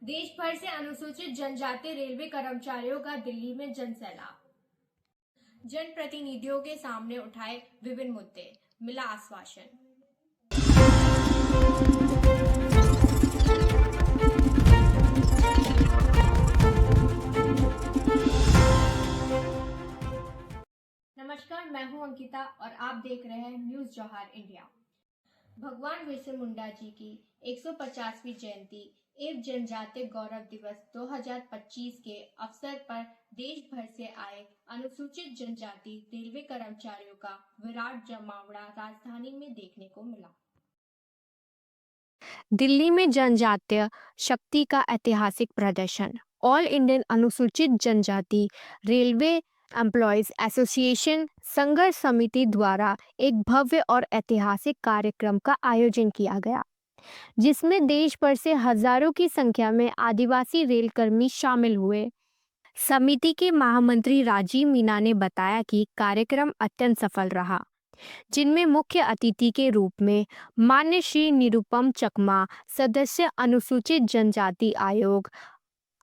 देश भर से अनुसूचित जनजाति रेलवे कर्मचारियों का दिल्ली में जनसैलाब। जनप्रतिनिधियों के सामने उठाए विभिन्न मुद्दे, मिला आश्वासन। नमस्कार, मैं हूं अंकिता और आप देख रहे हैं न्यूज जौहर इंडिया। भगवान बिरसा मुंडा जी की 150वीं जयंती एवं जनजातीय गौरव दिवस 2025 के अवसर पर देश भर से आए अनुसूचित जनजाति रेलवे कर्मचारियों का विराट जमावड़ा राजधानी में देखने को मिला। दिल्ली में जनजातीय शक्ति का ऐतिहासिक प्रदर्शन। ऑल इंडियन अनुसूचित जनजाति रेलवे एम्प्लॉयज एसोसिएशन संघर्ष समिति द्वारा एक भव्य और ऐतिहासिक कार्यक्रम का आयोजन किया गया, जिसमें देश भर से हजारों की संख्या में आदिवासी रेल कर्मी शामिल हुए। समिति के महामंत्री राजीव मीना ने बताया कि कार्यक्रम अत्यंत सफल रहा, जिनमें मुख्य अतिथि के रूप में मान्य श्री निरुपम चकमा, सदस्य अनुसूचित जनजाति आयोग,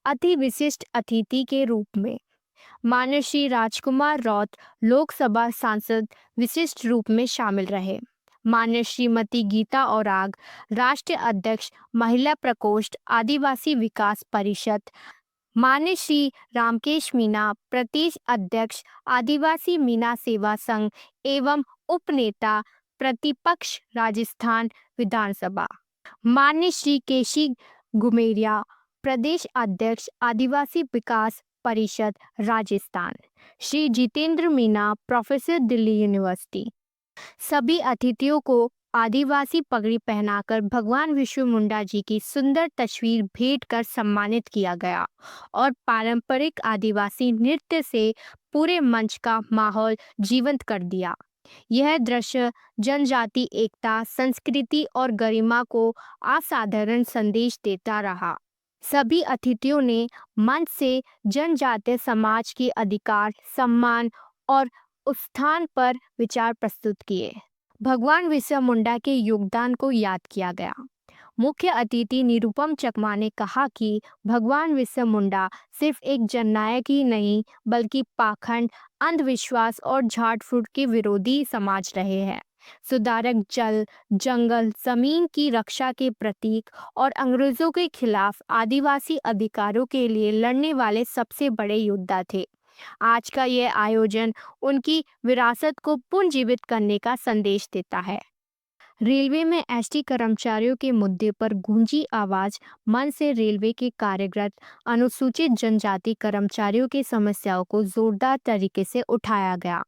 अति विशिष्ट अतिथि के रूप में मान्य श्री राजकुमार रौत, लोकसभा सांसद विशिष्ट रूप में शामिल रहे। मान्य श्रीमती गीता औराग, राष्ट्रीय अध्यक्ष महिला प्रकोष्ठ आदिवासी विकास परिषद, मान्य श्री रामकेश मीना, प्रदेश अध्यक्ष आदिवासी मीना सेवा संघ एवं उपनेता प्रतिपक्ष राजस्थान विधानसभा, मान्य श्री केशी गुमेरिया, प्रदेश अध्यक्ष आदिवासी विकास परिषद राजस्थान, श्री जितेंद्र मीना, प्रोफेसर दिल्ली यूनिवर्सिटी। सभी अतिथियों को आदिवासी पगड़ी पहनाकर भगवान बिरसा मुंडा जी की सुंदर तस्वीर भेंट कर सम्मानित किया गया और पारंपरिक आदिवासी नृत्य से पूरे मंच का माहौल जीवंत कर दिया। यह दृश्य जनजाति एकता, संस्कृति और गरिमा को असाधारण संदेश देता रहा। सभी अतिथियों ने मंच से जनजातीय समाज के अधिकार, सम्मान और उत्थान पर विचार प्रस्तुत किए। भगवान बिरसा मुंडा के योगदान को याद किया गया। मुख्य अतिथि निरुपम चकमा ने कहा कि भगवान बिरसा मुंडा सिर्फ एक जननायक ही नहीं, बल्कि पाखंड, अंधविश्वास और झाड़-फूट के विरोधी समाज रहे हैं। सुधारक, जल, जंगल, जमीन की रक्षा के प्रतीक और अंग्रेजों के खिलाफ आदिवासी अधिकारों के लिए लड़ने वाले सबसे बड़े योद्धा थे। आज का यह आयोजन उनकी विरासत को पुनर्जीवित करने का संदेश देता है। रेलवे में एसटी कर्मचारियों के मुद्दे पर गूंजी आवाज। मन से रेलवे के कार्यरत अनुसूचित जनजाति कर्मचारियों की समस्याओं को जोरदार तरीके से उठाया गया,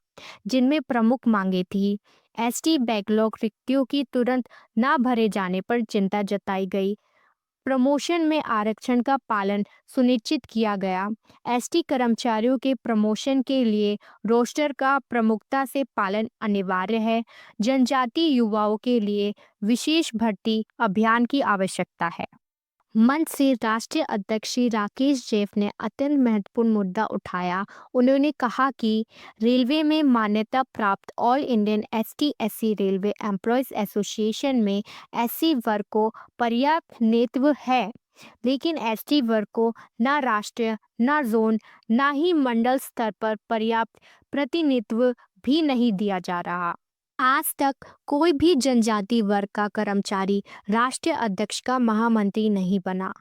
जिनमें प्रमुख मांगे थी। एसटी बैकलॉग रिक्तियों की तुरंत न भरे जाने पर चिंता जताई गई। प्रमोशन में आरक्षण का पालन सुनिश्चित किया गया। एसटी कर्मचारियों के प्रमोशन के लिए रोस्टर का प्रमुखता से पालन अनिवार्य है। जनजातीय युवाओं के लिए विशेष भर्ती अभियान की आवश्यकता है। मंच से राष्ट्रीय अध्यक्ष श्री राकेश जैफ ने अत्यंत महत्वपूर्ण मुद्दा उठाया। उन्होंने कहा कि रेलवे में मान्यता प्राप्त all Indian ST SC railway employees association में एससी वर्ग को पर्याप्त नेतृत्व है, लेकिन एसटी वर्ग को न राष्ट्रीय, न जोन, न ही मंडल स्तर पर पर्याप्त प्रतिनिधित्व भी नहीं दिया जा रहा। आज तक कोई भी जनजाति वर्ग का कर्मचारी राष्ट्रीय अध्यक्ष का महामंत्री नहीं बना।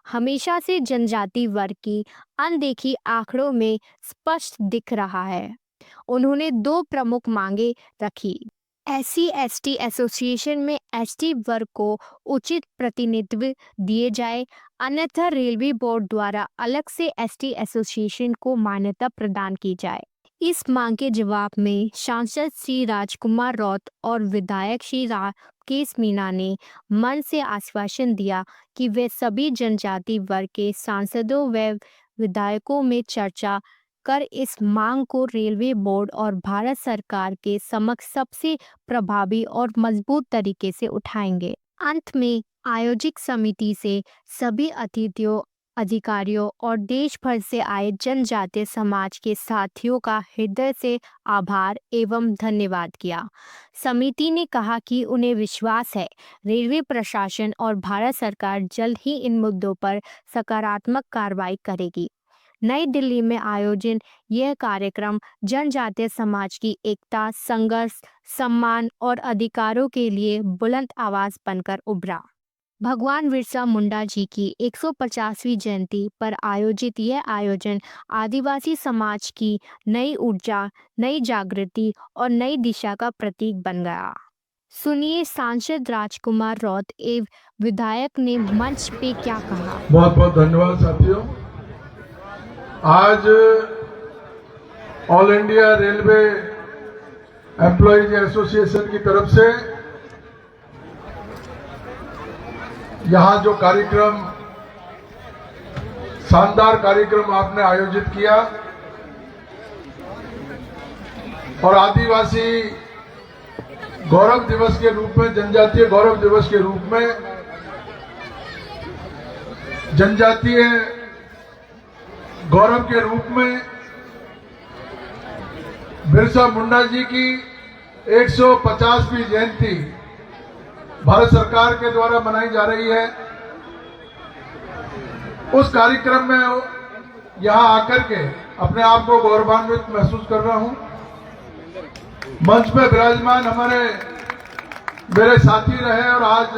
हमेशा से जनजाति वर्ग की अनदेखी आंकड़ों में स्पष्ट दिख रहा है। उन्होंने दो प्रमुख मांगे रखी। एससी/एसटी एसोसिएशन में एसटी वर्ग को उचित प्रतिनिधित्व दिए जाए, अन्यथा रेलवे बोर्ड द्वारा अलग से एसटी एसोसिएशन को मान्यता प्रदान की जाए। इस मांग के जवाब में सांसद श्री राजकुमार रौत और विधायक श्री राकेश मीना ने मन से आश्वासन दिया कि वे सभी जनजाति वर्ग के सांसदों व विधायकों में चर्चा कर इस मांग को रेलवे बोर्ड और भारत सरकार के समक्ष सबसे प्रभावी और मजबूत तरीके से उठाएंगे। अंत में आयोजक समिति से सभी अतिथियों, अधिकारियों और देश भर से आए जनजातीय समाज के साथियों का हृदय से आभार एवं धन्यवाद किया। समिति ने कहा कि उन्हें विश्वास है रेलवे प्रशासन और भारत सरकार जल्द ही इन मुद्दों पर सकारात्मक कार्रवाई करेगी। नई दिल्ली में आयोजित यह कार्यक्रम जनजातीय समाज की एकता, संघर्ष, सम्मान और अधिकारों के लिए बुलंद आवाज बनकर उभरा। भगवान बिरसा मुंडा जी की 150वीं जयंती पर आयोजित यह आयोजन आदिवासी समाज की नई ऊर्जा, नई जागृति और नई दिशा का प्रतीक बन गया। सुनिए सांसद राजकुमार रौत एवं विधायक ने मंच पे क्या कहा। बहुत बहुत धन्यवाद साथियों। आज all India railway employees association की तरफ से यहाँ जो कार्यक्रम, शानदार कार्यक्रम आपने आयोजित किया और आदिवासी गौरव दिवस के रूप में, जनजातीय गौरव दिवस के रूप में जनजातीय गौरव के रूप में बिरसा मुंडा जी की 150वीं जयंती भारत सरकार के द्वारा मनाई जा रही है। उस कार्यक्रम में यहां आकर के अपने आप को गौरवान्वित महसूस कर रहा हूं। मंच पे विराजमान हमारे मेरे साथी रहे और आज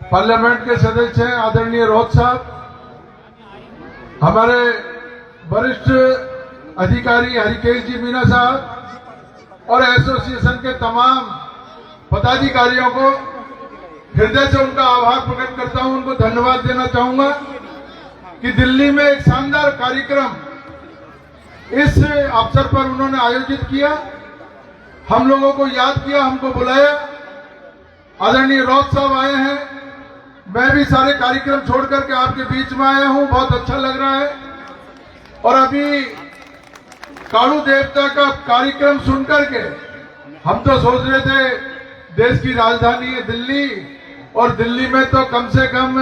पार्लियामेंट के सदस्य हैं आदरणीय रौत साहब, हमारे वरिष्ठ अधिकारी हरिकेश जी मीना साहब और एसोसिएशन के तमाम पदाधिकारियों को हृदय से उनका आभार प्रकट करता हूं, उनको धन्यवाद देना चाहूंगा कि दिल्ली में एक शानदार कार्यक्रम इस अवसर पर उन्होंने आयोजित किया, हम लोगों को याद किया, हमको बुलाया। आदरणीय रौत साहब आए हैं, मैं भी सारे कार्यक्रम छोड़ करके आपके बीच में आया हूं, बहुत अच्छा लग रहा है। और अभी कालू देवता का कार्यक्रम सुनकर के हम तो सोच रहे थे देश की राजधानी है दिल्ली और दिल्ली में तो कम से कम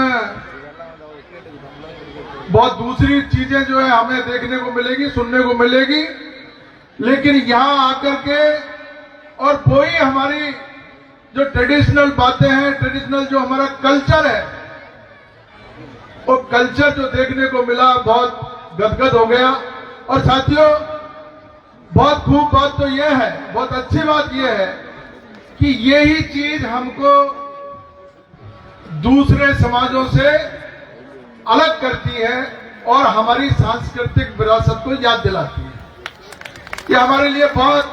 बहुत दूसरी चीजें जो है हमें देखने को मिलेगी, सुनने को मिलेगी, लेकिन यहां आकर के और वही हमारी जो ट्रेडिशनल बातें हैं, ट्रेडिशनल जो हमारा कल्चर है, वो कल्चर जो देखने को मिला, बहुत गदगद हो गया। और साथियों, बहुत खूब बात तो यह है, बहुत अच्छी बात यह है कि यही चीज हमको दूसरे समाजों से अलग करती है और हमारी सांस्कृतिक विरासत को याद दिलाती है। ये हमारे लिए बहुत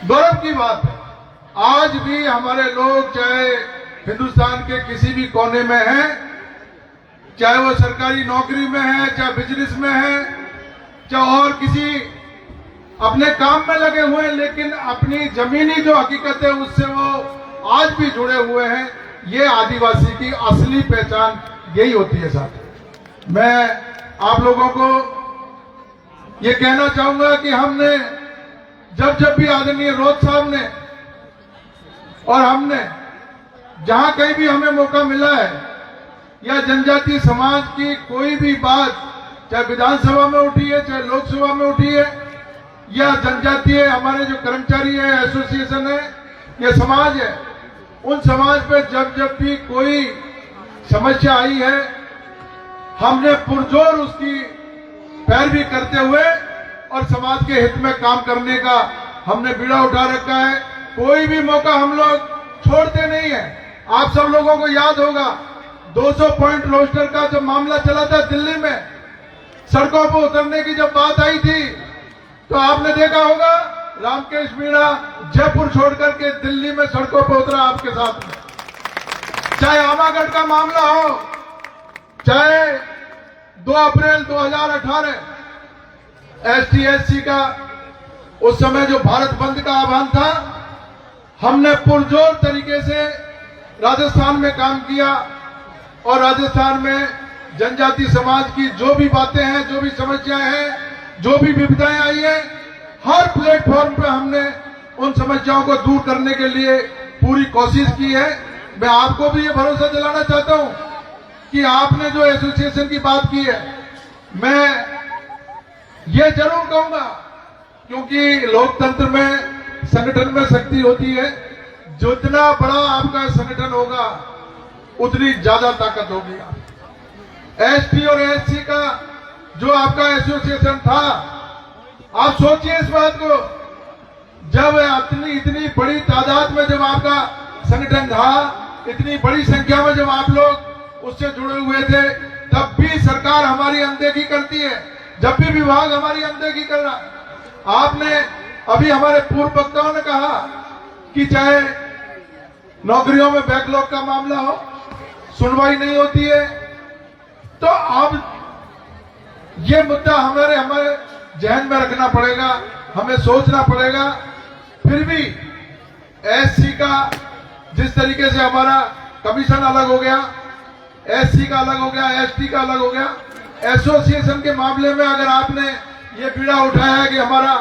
गौरव की बात है। आज भी हमारे लोग चाहे हिंदुस्तान के किसी भी कोने में हैं, चाहे वो सरकारी नौकरी में है, चाहे बिजनेस में है, चाहे और किसी अपने काम में लगे हुए हैं, लेकिन अपनी जमीनी जो हकीकत है उससे वो आज भी जुड़े हुए हैं। ये आदिवासी की असली पहचान यही होती है। साथ मैं आप लोगों को ये कहना चाहूंगा कि हमने जब भी आदरणीय रौत साहब ने और हमने जहां कहीं भी हमें मौका मिला है या जनजातीय समाज की कोई भी बात, चाहे विधानसभा में उठी है, चाहे लोकसभा में उठी है, या जनजातीय हमारे जो कर्मचारी है, एसोसिएशन है या समाज है, उन समाज पे जब भी कोई समस्या आई है, हमने पुरजोर उसकी पैरवी करते हुए और समाज के हित में काम करने का हमने बीड़ा उठा रखा है। कोई भी मौका हम लोग छोड़ते नहीं है। आप सब लोगों को याद होगा 200 पॉइंट रोस्टर का जब मामला चला था दिल्ली में, सड़कों पर उतरने की जब बात आई थी, तो आपने देखा होगा रामकेश मीणा जयपुर छोड़ करके दिल्ली में सड़कों पर उतरा आपके साथ में। चाहे आमागढ़ का मामला हो, चाहे 2 अप्रैल 2018 ST/SC का उस समय जो भारत बंद का आह्वान था, हमने पुरजोर तरीके से राजस्थान में काम किया और राजस्थान में जनजाति समाज की जो भी बातें हैं, जो भी समस्याएं हैं, जो भी विविधताएं आई हैं, हर प्लेटफॉर्म पे हमने उन समस्याओं को दूर करने के लिए पूरी कोशिश की है। मैं आपको भी ये भरोसा दिलाना चाहता हूं कि आपने जो एसोसिएशन की बात की है, मैं ये जरूर कहूंगा, क्योंकि लोकतंत्र में संगठन में शक्ति होती है, जितना बड़ा आपका संगठन होगा उतनी ज्यादा ताकत होगी। एसटी और एससी का जो आपका एसोसिएशन था, आप सोचिए इस बात को, जब इतनी बड़ी तादाद में जब आपका संगठन था, इतनी बड़ी संख्या में जब आप लोग उससे जुड़े हुए थे, तब भी सरकार हमारी अनदेखी करती है, जब भी विभाग हमारी अनदेखी कर रहा। आपने अभी हमारे पूर्व वक्ताओं ने कहा कि चाहे नौकरियों में बैकलॉग का मामला हो, सुनवाई नहीं होती है, तो अब ये मुद्दा हमारे जहन में रखना पड़ेगा, हमें सोचना पड़ेगा। फिर भी एससी का जिस तरीके से हमारा कमीशन अलग हो गया, एससी का अलग हो गया, एसटी का अलग हो गया, एसोसिएशन के मामले में अगर आपने ये पीड़ा उठाया है कि हमारा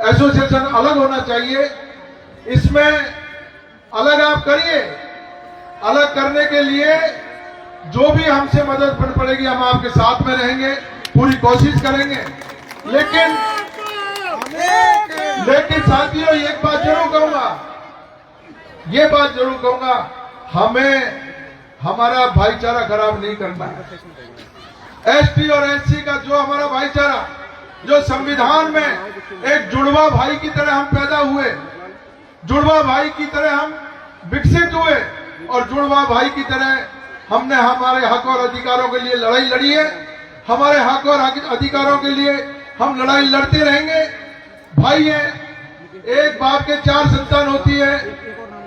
एसोसिएशन अलग होना चाहिए, इसमें अलग आप करिए। अलग करने के लिए जो भी हमसे मदद पड़ेगी हम आपके साथ में रहेंगे, पूरी कोशिश करेंगे। लेकिन साथियों, एक बात जरूर कहूंगा, हमें हमारा भाईचारा खराब नहीं करना है। एसटी और एससी का जो हमारा भाईचारा, जो संविधान में एक जुड़वा भाई की तरह हम पैदा हुए, जुड़वा भाई की तरह हम विकसित हुए, और जुड़वा भाई की तरह हमने हमारे हक और अधिकारों के लिए लड़ाई लड़ी है। हमारे हक और अधिकारों के लिए हम लड़ाई लड़ते रहेंगे। भाई है, एक बाप के 4 संतान होती है,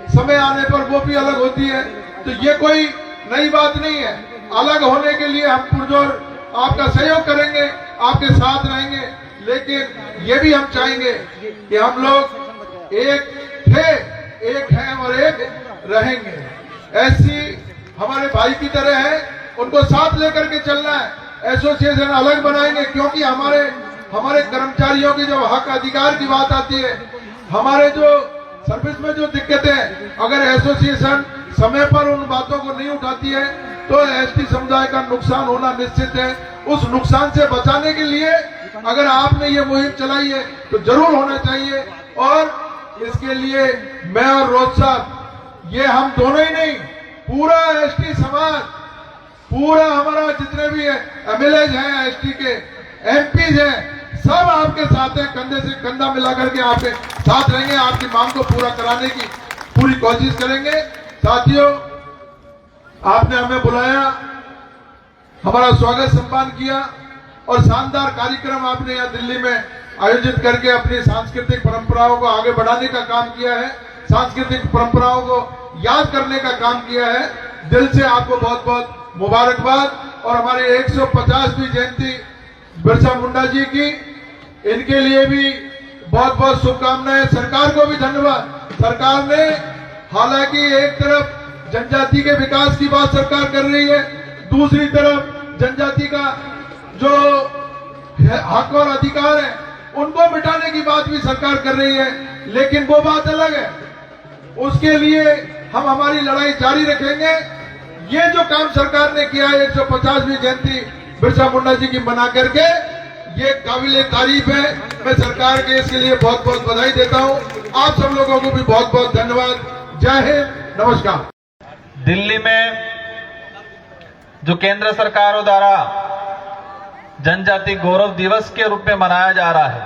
समय आने पर वो भी अलग होती है, तो ये कोई नई बात नहीं है। अलग होने के लिए हम पुरजोर आपका सहयोग करेंगे, आपके साथ रहेंगे, लेकिन ये भी हम चाहेंगे कि हम लोग एक थे, एक हैं और एक रहेंगे। ऐसी हमारे भाई की तरह है, उनको साथ लेकर के चलना है। एसोसिएशन अलग बनाएंगे, क्योंकि हमारे कर्मचारियों की जब हक अधिकार की बात आती है, हमारे जो सर्विस में जो दिक्कतें, अगर एसोसिएशन समय पर उन बातों को नहीं उठाती है, तो एसटी समुदाय का नुकसान होना निश्चित है। उस नुकसान से बचाने के लिए अगर आपने ये मुहिम चलाई है तो जरूर होना चाहिए। और इसके लिए मैं और रोज साहब, ये हम दोनों ही नहीं, पूरा एसटी समाज, पूरा हमारा जितने भी एमएलए हैं, एसटी के एमपीज हैं, सब आपके साथ हैं, कंधे से कंधा मिलाकर के आपके साथ रहेंगे। आपकी मांग को पूरा कराने की पूरी कोशिश करेंगे। साथियों, आपने हमें बुलाया, हमारा स्वागत सम्मान किया, और शानदार कार्यक्रम आपने यहाँ दिल्ली में आयोजित करके अपनी सांस्कृतिक परंपराओं को आगे बढ़ाने का काम किया है, सांस्कृतिक परंपराओं को याद करने का काम किया है। दिल से आपको बहुत बहुत मुबारकबाद। और हमारे 150वीं जयंती बिरसा मुंडा जी की, इनके लिए भी बहुत बहुत शुभकामनाएं। सरकार को भी धन्यवाद। सरकार ने हालांकि एक तरफ जनजाति के विकास की बात सरकार कर रही है, दूसरी तरफ जनजाति का जो हक और अधिकार है उनको मिटाने की बात भी सरकार कर रही है, लेकिन वो बात अलग है। उसके लिए हम हमारी लड़ाई जारी रखेंगे। ये जो काम सरकार ने किया है 150वीं जयंती बिरसा मुंडा जी की मना करके, ये काबिले तारीफ है। मैं सरकार के इसके लिए बहुत बहुत बधाई देता हूं। आप सब लोगों को भी बहुत बहुत धन्यवाद। जय हिंद, नमस्कार। दिल्ली में जो केंद्र सरकार द्वारा जनजाति गौरव दिवस के रूप में मनाया जा रहा है,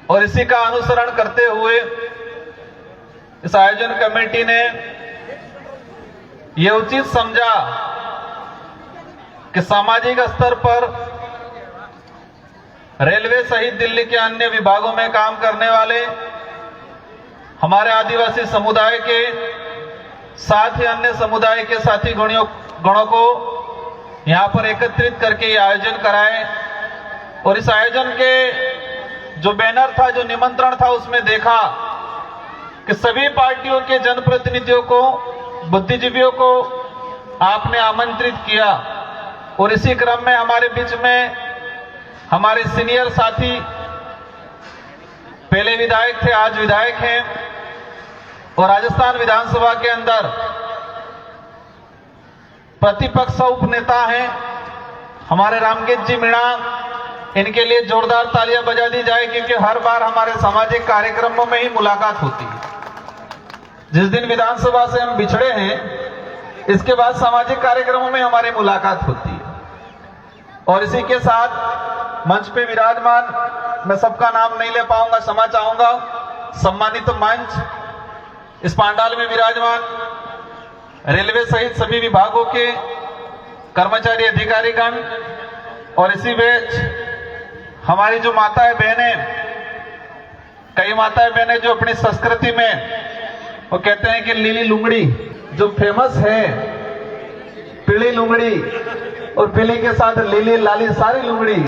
और इसी का अनुसरण करते हुए इस आयोजन कमेटी ने यह उचित समझा कि सामाजिक स्तर पर रेलवे सहित दिल्ली के अन्य विभागों में काम करने वाले हमारे आदिवासी समुदाय के साथ ही अन्य समुदाय के साथी गणों को यहां पर एकत्रित करके ये आयोजन कराएं। और इस आयोजन के जो बैनर था, जो निमंत्रण था, उसमें देखा कि सभी पार्टियों के जनप्रतिनिधियों को, बुद्धिजीवियों को आपने आमंत्रित किया। और इसी क्रम में हमारे बीच में हमारे सीनियर साथी, पहले विधायक थे, आज विधायक हैं, और राजस्थान विधानसभा के अंदर प्रतिपक्ष उपनेता हैं हमारे रामगीत जी मीणा, इनके लिए जोरदार तालियां बजा दी जाए, क्योंकि हर बार हमारे सामाजिक कार्यक्रमों में ही मुलाकात होती है। जिस दिन विधानसभा से हम बिछड़े हैं, इसके बाद सामाजिक कार्यक्रमों में हमारी मुलाकात होती है। और इसी के साथ मंच पे विराजमान, मैं सबका नाम नहीं ले पाऊंगा, क्षमा चाहूंगा, सम्मानित मंच इस पांडाल में विराजमान रेलवे सहित सभी विभागों के कर्मचारी अधिकारीगण, और इसी बीच हमारी जो माताएं बहनें, कई माताएं बहनें जो अपनी संस्कृति में वो कहते हैं कि लीली लुंगड़ी जो फेमस है, पीली लुंगड़ी और पीली के साथ लीली लाली सारी लुंगड़ी,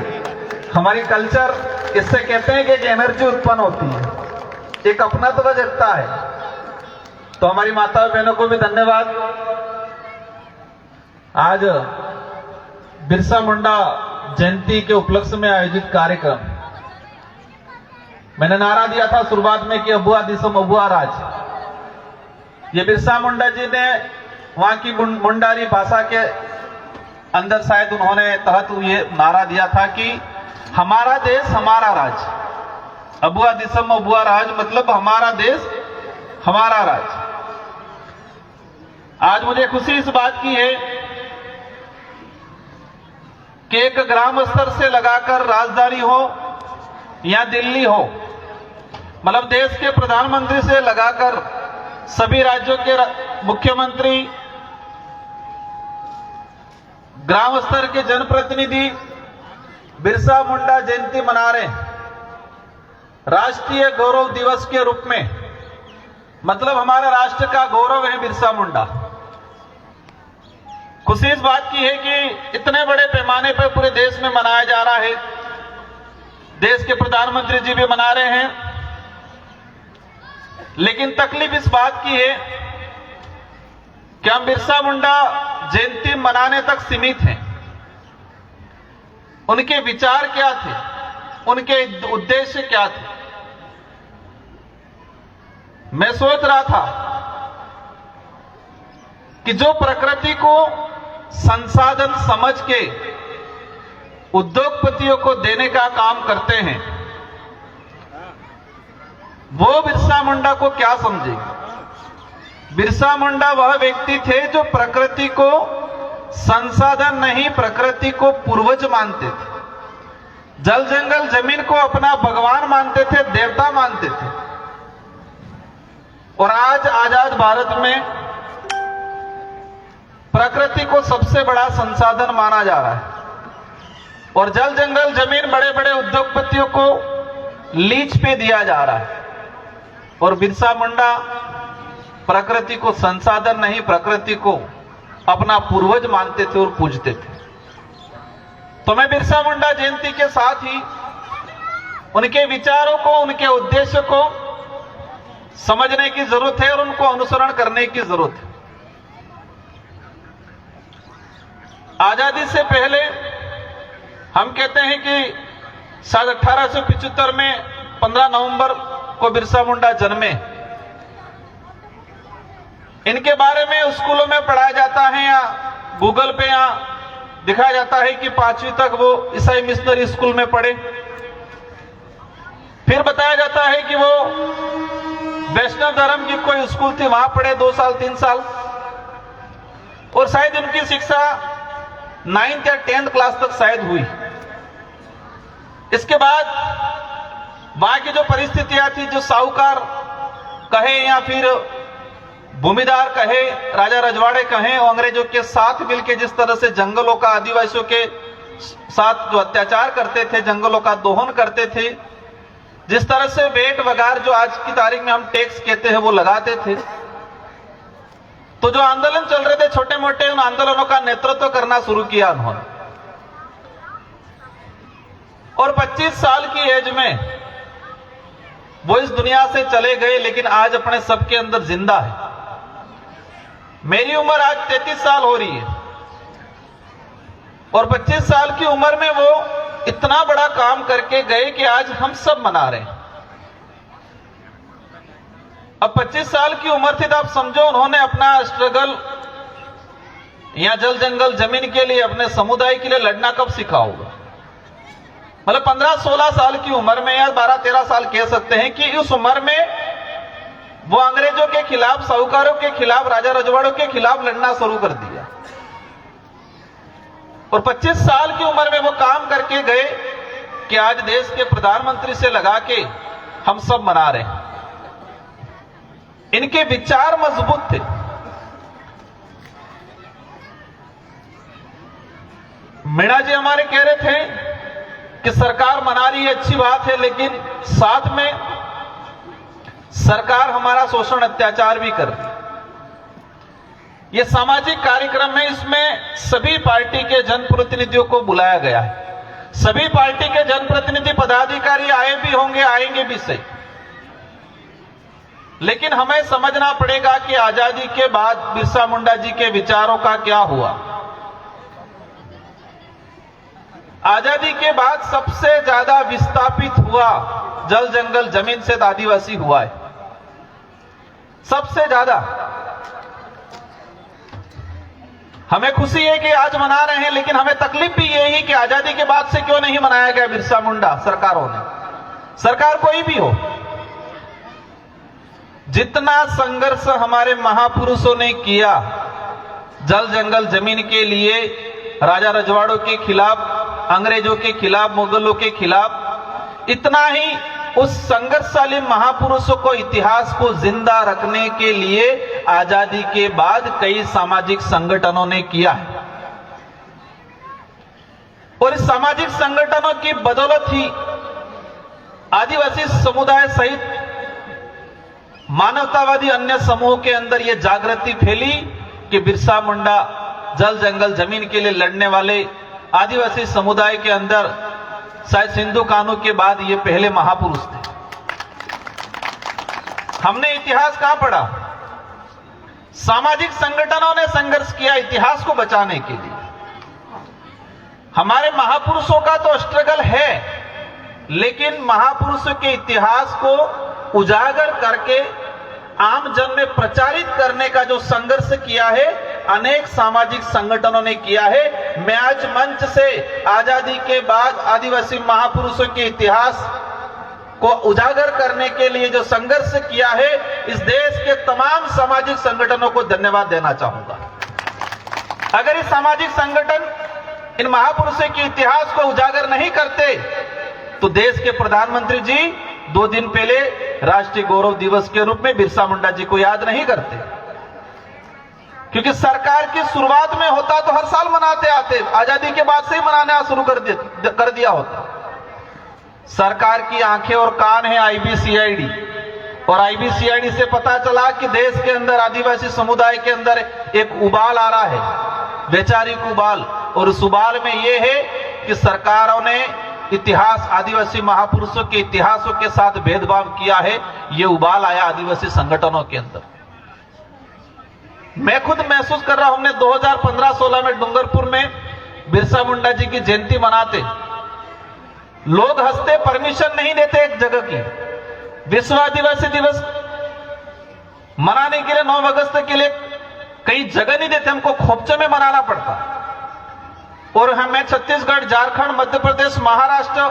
हमारी कल्चर इससे कहते हैं कि एक एनर्जी उत्पन्न होती है, एक अपनात्व जगता है। तो हमारी माता बहनों को भी धन्यवाद। आज बिरसा मुंडा जयंती के उपलक्ष्य में आयोजित कार्यक्रम, मैंने नारा दिया था शुरुआत में कि अबुआ दिसम अबुआ राज। ये बिरसा मुंडा जी ने वहां की मुंडारी भाषा के अंदर शायद उन्होंने तहत ये नारा दिया था कि हमारा देश हमारा राज, अबुआ दिसम अबुआ राज, मतलब हमारा देश हमारा राज। आज मुझे खुशी इस बात की है कि एक ग्राम स्तर से लगाकर राजधानी हो या दिल्ली हो, मतलब देश के प्रधानमंत्री से लगाकर सभी राज्यों के मुख्यमंत्री, ग्राम स्तर के जनप्रतिनिधि बिरसा मुंडा जयंती मना रहे हैं राष्ट्रीय गौरव दिवस के रूप में। मतलब हमारे राष्ट्र का गौरव है बिरसा मुंडा। खुशी इस बात की है कि इतने बड़े पैमाने पर पूरे देश में मनाया जा रहा है, देश के प्रधानमंत्री जी भी मना रहे हैं। लेकिन तकलीफ इस बात की है कि हम बिरसा मुंडा जयंती मनाने तक सीमित हैं। उनके विचार क्या थे, उनके उद्देश्य क्या थे? मैं सोच रहा था कि जो प्रकृति को संसाधन समझ के उद्योगपतियों को देने का काम करते हैं, वो बिरसा मुंडा को क्या समझेगी? बिरसा मुंडा वह व्यक्ति थे जो प्रकृति को संसाधन नहीं, प्रकृति को पूर्वज मानते थे। जल जंगल जमीन को अपना भगवान मानते थे, देवता मानते थे। और आज आजाद भारत में प्रकृति को सबसे बड़ा संसाधन माना जा रहा है, और जल जंगल जमीन बड़े बड़े उद्योगपतियों को लीज पे दिया जा रहा है। और बिरसा मुंडा प्रकृति को संसाधन नहीं, प्रकृति को अपना पूर्वज मानते थे और पूजते थे। तो मैं बिरसा मुंडा जयंती के साथ ही उनके विचारों को, उनके उद्देश्य को समझने की जरूरत है और उनको अनुसरण करने की जरूरत है। आजादी से पहले हम कहते हैं कि शायद 1875 में 15 नवंबर को बिरसा मुंडा जन्मे। इनके बारे में स्कूलों में पढ़ाया जाता है या गूगल पे या दिखाया जाता है कि 5वीं तक वो ईसाई मिशनरी स्कूल में पढ़े। फिर बताया जाता है कि वो वैष्णव धर्म की कोई स्कूल थी, वहां पढ़े 2 साल 3 साल, और शायद उनकी शिक्षा 9th या 10th क्लास तक शायद हुई। इसके बाद वहां की जो परिस्थितियां थी, जो साहूकार कहे या फिर भूमिदार कहे, राजा रजवाड़े कहे, और अंग्रेजों के साथ मिलकर जिस तरह से जंगलों का, आदिवासियों के साथ जो अत्याचार करते थे, जंगलों का दोहन करते थे, जिस तरह से वेट वगार जो आज की तारीख में हम टैक्स कहते हैं वो लगाते थे। तो जो आंदोलन चल रहे थे छोटे मोटे, उन आंदोलनों का नेतृत्व करना शुरू किया उन्होंने। और 25 साल की एज में वो इस दुनिया से चले गए, लेकिन आज अपने सबके अंदर जिंदा है। मेरी उम्र आज 33 साल हो रही है, और 25 साल की उम्र में वो इतना बड़ा काम करके गए कि आज हम सब मना रहे हैं। अब 25 साल की उम्र थी तो आप समझो उन्होंने अपना स्ट्रगल या जल जंगल जमीन के लिए, अपने समुदाय के लिए लड़ना कब सीखा होगा? मतलब 15-16 साल की उम्र में या 12-13 साल कह सकते हैं कि उस उम्र में वो अंग्रेजों के खिलाफ, साहूकारों के खिलाफ, राजा रजवाड़ों के खिलाफ लड़ना शुरू कर दिया। और 25 साल की उम्र में वो काम करके गए कि आज देश के प्रधानमंत्री से लगा के हम सब मना रहे हैं। इनके विचार मजबूत थे। मीणा जी हमारे कह रहे थे कि सरकार मना रही है, अच्छी बात है, लेकिन साथ में सरकार हमारा शोषण अत्याचार भी कर रही है। यह सामाजिक कार्यक्रम है, इसमें सभी पार्टी के जनप्रतिनिधियों को बुलाया गया है। सभी पार्टी के जनप्रतिनिधि पदाधिकारी आए भी होंगे, आएंगे भी सही, लेकिन हमें समझना पड़ेगा कि आजादी के बाद बिरसा मुंडा जी के विचारों का क्या हुआ। आजादी के बाद सबसे ज्यादा विस्थापित हुआ जल जंगल जमीन से आदिवासी हुआ है, सबसे ज्यादा। हमें खुशी है कि आज मना रहे हैं, लेकिन हमें तकलीफ भी यही कि आजादी के बाद से क्यों नहीं मनाया गया बिरसा मुंडा सरकारों ने। सरकार कोई भी हो, जितना संघर्ष हमारे महापुरुषों ने किया जल जंगल जमीन के लिए, राजा रजवाड़ों के खिलाफ, अंग्रेजों के खिलाफ, मुगलों के खिलाफ, इतना ही उस संघर्षशाली महापुरुषों को, इतिहास को जिंदा रखने के लिए आजादी के बाद कई सामाजिक संगठनों ने किया है। और इस सामाजिक संगठनों की बदौलत ही आदिवासी समुदाय सहित मानवतावादी अन्य समूहों के अंदर यह जागृति फैली कि बिरसा मुंडा जल जंगल जमीन के लिए लड़ने वाले आदिवासी समुदाय के अंदर शायद सिंधु कानून के बाद ये पहले महापुरुष थे। हमने इतिहास कहां पढ़ा? सामाजिक संगठनों ने संघर्ष किया इतिहास को बचाने के लिए। हमारे महापुरुषों का तो स्ट्रगल है, लेकिन महापुरुषों के इतिहास को उजागर करके आम जन में प्रचारित करने का जो संघर्ष किया है, अनेक सामाजिक संगठनों ने किया है। मैं आज मंच से आजादी के बाद आदिवासी महापुरुषों के इतिहास को उजागर करने के लिए जो संघर्ष किया है, इस देश के तमाम सामाजिक संगठनों को धन्यवाद देना चाहूंगा। अगर इस सामाजिक संगठन इन महापुरुषों के इतिहास को उजागर नहीं करते तो देश के प्रधानमंत्री जी 2 दिन पहले राष्ट्रीय गौरव दिवस के रूप में बिरसा मुंडा जी को याद नहीं करते, क्योंकि सरकार की शुरुआत में होता तो हर साल मनाते आते, आजादी के बाद से ही मनाना शुरू कर दिया होता। सरकार की आंखें और कान है IBCID, और IBCID से पता चला कि देश के अंदर आदिवासी समुदाय के अंदर एक उबाल आ रहा है, वैचारिक उबाल, और उस उबाल में यह है कि सरकारों ने इतिहास, आदिवासी महापुरुषों के इतिहासों के साथ भेदभाव किया है। यह उबाल आया आदिवासी संगठनों के अंदर। मैं खुद महसूस कर रहा हूं, हमने 2015-16 में डूंगरपुर में बिरसा मुंडा जी की जयंती मनाते, लोग हंसते, परमिशन नहीं देते एक जगह की। विश्व आदिवासी दिवस मनाने के लिए 9 अगस्त के लिए कई जगह नहीं देते, हमको खोपचे में मनाना पड़ता। और हमें छत्तीसगढ़, झारखंड, मध्य प्रदेश, महाराष्ट्र,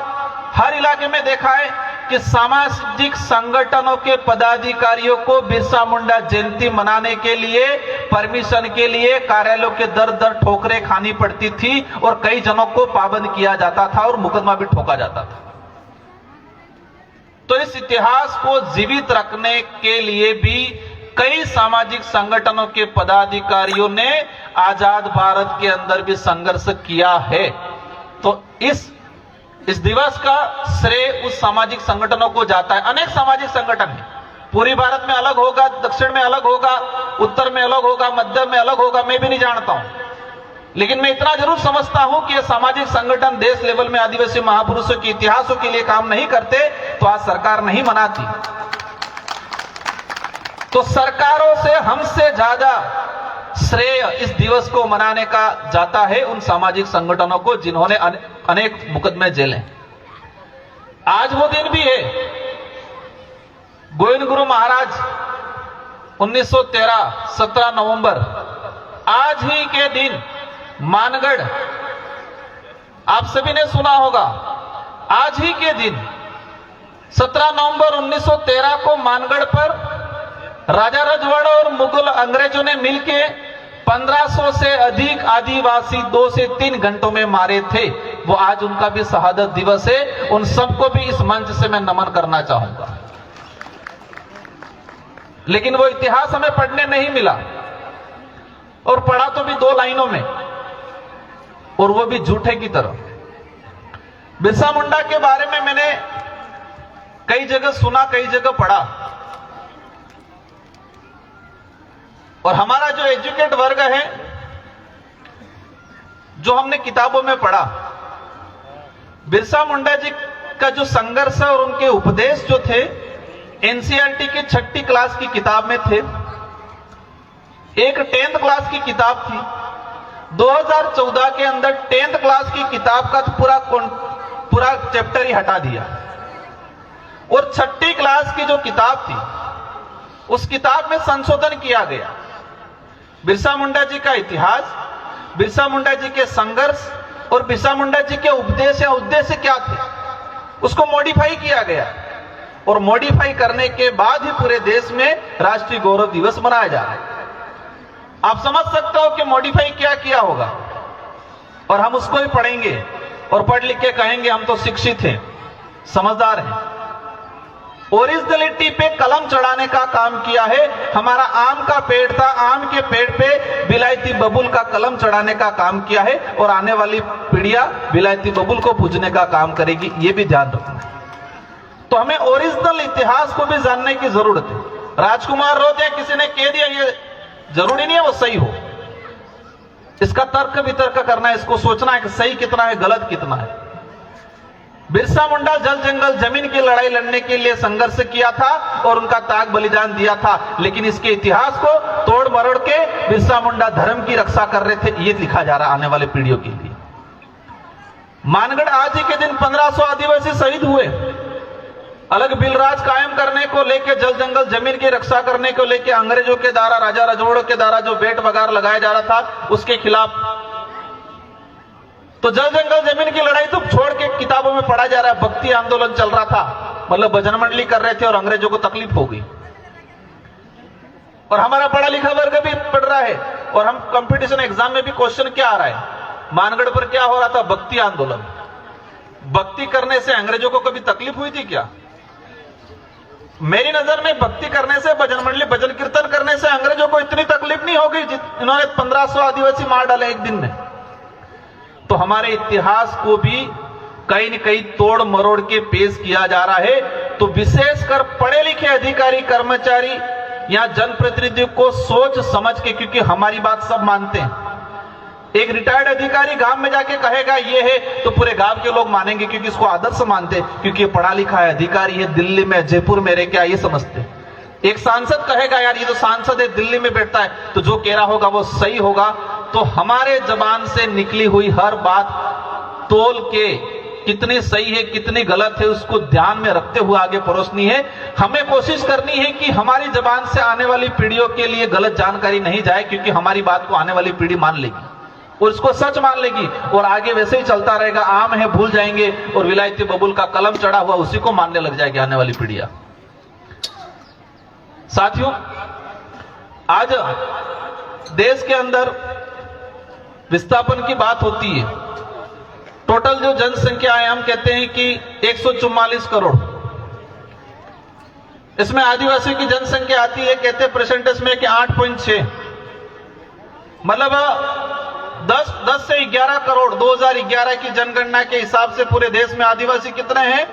हर इलाके में देखा है कि सामाजिक संगठनों के पदाधिकारियों को बिरसा मुंडा जयंती मनाने के लिए, परमिशन के लिए कार्यालयों के दर ठोकरें खानी पड़ती थी, और कई जनों को पाबंद किया जाता था और मुकदमा भी ठोका जाता था। तो इस इतिहास को जीवित रखने के लिए भी कई सामाजिक संगठनों के पदाधिकारियों ने आजाद भारत के अंदर भी संघर्ष किया है। तो इस दिवस का श्रेय उस सामाजिक संगठनों को जाता है। अनेक सामाजिक संगठन है, पूरी भारत में अलग होगा, दक्षिण में अलग होगा, उत्तर में अलग होगा, मध्य में अलग होगा, मैं भी नहीं जानता हूं, लेकिन मैं इतना जरूर समझता हूं कि ये सामाजिक संगठन देश लेवल में आदिवासी महापुरुषों के इतिहासों के लिए काम नहीं करते तो आज सरकार नहीं मनाती। तो सरकारों से हमसे ज्यादा श्रेय इस दिवस को मनाने का जाता है उन सामाजिक संगठनों को जिन्होंने अनेक मुकदमे झेले। आज वो दिन भी है। गोविंद गुरु महाराज 1913 17 नवंबर आज ही के दिन मानगढ़, आप सभी ने सुना होगा, आज ही के दिन 17 नवंबर 1913 को मानगढ़ पर राजा रजवाड़ा और मुगल अंग्रेजों ने मिलके 1500 से अधिक आदिवासी 2 से 3 घंटों में मारे थे। वो आज उनका भी शहादत दिवस है। उन सबको भी इस मंच से मैं नमन करना चाहूंगा। लेकिन वो इतिहास हमें पढ़ने नहीं मिला, और पढ़ा तो भी 2 लाइनों में, और वो भी झूठे की तरह। बिरसा मुंडा के बारे में मैंने कई जगह सुना, कई जगह पढ़ा, और हमारा जो एजुकेट वर्ग है, जो हमने किताबों में पढ़ा, बिरसा मुंडा जी का जो संघर्ष और उनके उपदेश जो थे एनसीईआरटी के 6ठी क्लास की किताब में थे। एक 10th क्लास की किताब थी। 2014 के अंदर 10th क्लास की किताब का तो पूरा चैप्टर ही हटा दिया, और 6ठी क्लास की जो किताब थी उस किताब में संशोधन किया गया। बिरसा मुंडा जी का इतिहास, बिरसा मुंडा जी के संघर्ष और बिरसा मुंडा जी के उपदेश या उद्देश्य क्या थे, उसको मॉडिफाई किया गया, और मॉडिफाई करने के बाद ही पूरे देश में राष्ट्रीय गौरव दिवस मनाया जा रहा है। आप समझ सकते हो कि मॉडिफाई क्या किया होगा, और हम उसको ही पढ़ेंगे और पढ़ लिख के कहेंगे हम तो शिक्षित हैं, समझदार हैं। ओरिजिनलिटी पे कलम चढ़ाने का काम किया है। हमारा आम का पेड़ था, आम के पेड़ पे विलायती बबूल का कलम चढ़ाने का काम किया है, और आने वाली पीढ़ियां विलायती बबूल को पूजने का काम करेगी, ये भी ध्यान रखना। तो हमें ओरिजिनल इतिहास को भी जानने की जरूरत है। राजकुमार रोज या किसी ने कह दिया, ये जरूरी नहीं है वो सही हो। इसका तर्क वितर्क करना है, इसको सोचना है कि सही कितना है, गलत कितना है। बिरसा मुंडा जल जंगल जमीन की लड़ाई लड़ने के लिए संघर्ष किया था और उनका त्याग बलिदान दिया था, लेकिन इसके इतिहास को तोड़ मरोड़ के बिरसा मुंडा धर्म की रक्षा कर रहे थे, ये लिखा जा रहा आने वाले पीढ़ियों के लिए। मानगढ़ आज ही के दिन 1500 आदिवासी शहीद हुए। अलग बिलराज कायम करने को लेके, जल जंगल जमीन की रक्षा करने को लेके अंग्रेजों के द्वारा, राजा रजवाड़ों के द्वारा जो बेट वगार लगाया जा रहा था उसके खिलाफ। तो जल जंगल जमीन की लड़ाई तो छोड़ के किताबों में पढ़ा जा रहा है, भक्ति आंदोलन चल रहा था, मतलब भजन मंडली कर रहे थे और अंग्रेजों को तकलीफ हो गई। और हमारा पढ़ा लिखा वर्ग भी पढ़ रहा है, और हम कंपटीशन एग्जाम में भी क्वेश्चन क्या आ रहा है, मानगढ़ पर क्या हो रहा था, भक्ति आंदोलन। भक्ति करने से अंग्रेजों को कभी तकलीफ हुई थी क्या? मेरी नजर में भक्ति करने से, भजन मंडली भजन कीर्तन करने से अंग्रेजों को इतनी तकलीफ नहीं होगी इन्होंने 1500 आदिवासी मार डाले एक दिन में। तो हमारे इतिहास को भी कहीं न कहीं तोड़ मरोड़ के पेश किया जा रहा है। तो विशेषकर पढ़े लिखे अधिकारी कर्मचारी या जनप्रतिनिधियों को सोच समझ के, क्योंकि हमारी बात सब मानते हैं। एक रिटायर्ड अधिकारी गांव में जाके कहेगा ये है, तो पूरे गांव के लोग मानेंगे, क्योंकि इसको आदर्श मानते हैं, क्योंकि ये पढ़ा लिखा है, अधिकारी है, दिल्ली में जयपुर में रह के आइए समझते। एक सांसद कहेगा यार ये तो सांसद है, दिल्ली में बैठता है, तो जो कह रहा होगा वो सही होगा। तो हमारे जबान से निकली हुई हर बात तोल के कितनी सही है कितनी गलत है उसको ध्यान में रखते हुए आगे परोसनी है। हमें कोशिश करनी है कि हमारी जबान से आने वाली पीढ़ियों के लिए गलत जानकारी नहीं जाए, क्योंकि हमारी बात को आने वाली पीढ़ी मान लेगी और उसको सच मान लेगी, और आगे वैसे ही चलता रहेगा। आम है भूल जाएंगे, और विलायती बबूल का कलम चढ़ा हुआ उसी को मानने लग जाएगी आने वाली पीढ़ियां। साथियों, आज देश के अंदर विस्थापन की बात होती है। टोटल जो जनसंख्या है, हम कहते हैं कि 144 करोड़। इसमें आदिवासी की जनसंख्या आती है, कहते हैं परसेंटेज में कि 8.6, मतलब 10 से 11 करोड़। 2011 की जनगणना के हिसाब से पूरे देश में आदिवासी कितने हैं?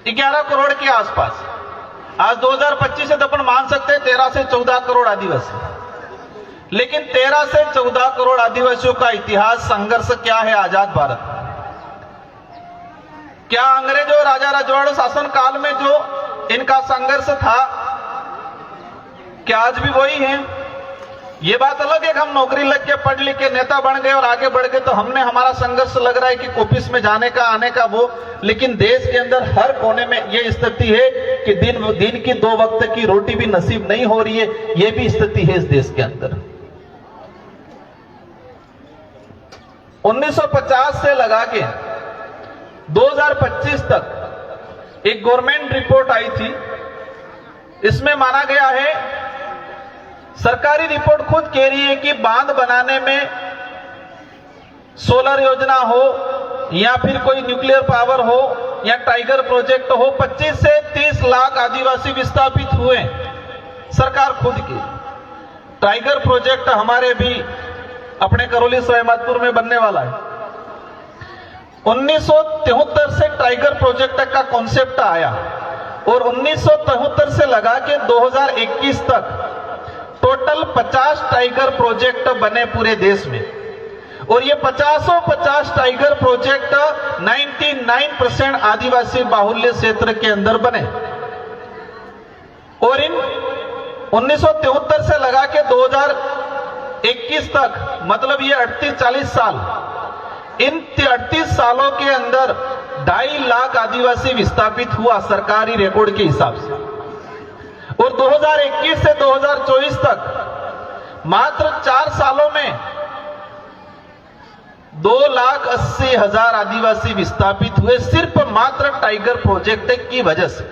11 करोड़ के आसपास। आज 2025 से तो अपन मान सकते हैं 13 से 14 करोड़ आदिवासी। लेकिन 13 से 14 करोड़ आदिवासियों का इतिहास, संघर्ष क्या है आजाद भारत? क्या अंग्रेजों राजा रजवाड़ों शासन काल में जो इनका संघर्ष था, क्या आज भी वही है? ये बात अलग है कि हम नौकरी लग के पढ़ लिख के नेता बन गए और आगे बढ़ गए, तो हमने हमारा संघर्ष लग रहा है कि ऑफिस में जाने का आने का वो। लेकिन देश के अंदर हर कोने में ये स्थिति है कि दिन की 2 वक्त की रोटी भी नसीब नहीं हो रही है। ये भी स्थिति है इस देश के अंदर। 1950 से लगा के 2025 तक एक गवर्नमेंट रिपोर्ट आई थी। इसमें माना गया है, सरकारी रिपोर्ट खुद कह रही है कि बांध बनाने में सोलर योजना हो या फिर कोई न्यूक्लियर पावर हो या टाइगर प्रोजेक्ट हो, 25 से 30 लाख आदिवासी विस्थापित हुए। सरकार खुद की टाइगर प्रोजेक्ट हमारे भी अपने करौली सहमतपुर में बनने वाला है। 1973 से टाइगर प्रोजेक्ट का कॉन्सेप्ट आया और 1973 से लगा के 2021 तक टोटल 50 टाइगर प्रोजेक्ट बने पूरे देश में। और ये 50 टाइगर प्रोजेक्ट 99% आदिवासी बाहुल्य क्षेत्र के अंदर बने। और इन 1973 से लगा के 2021 तक, मतलब ये 38-40 साल, इन 38 सालों के अंदर 2.5 लाख आदिवासी विस्थापित हुआ सरकारी रिकॉर्ड के हिसाब से। और 2021 से 2024 तक मात्र 4 सालों में 2,80,000 आदिवासी विस्थापित हुए, सिर्फ मात्र टाइगर प्रोजेक्ट की वजह से।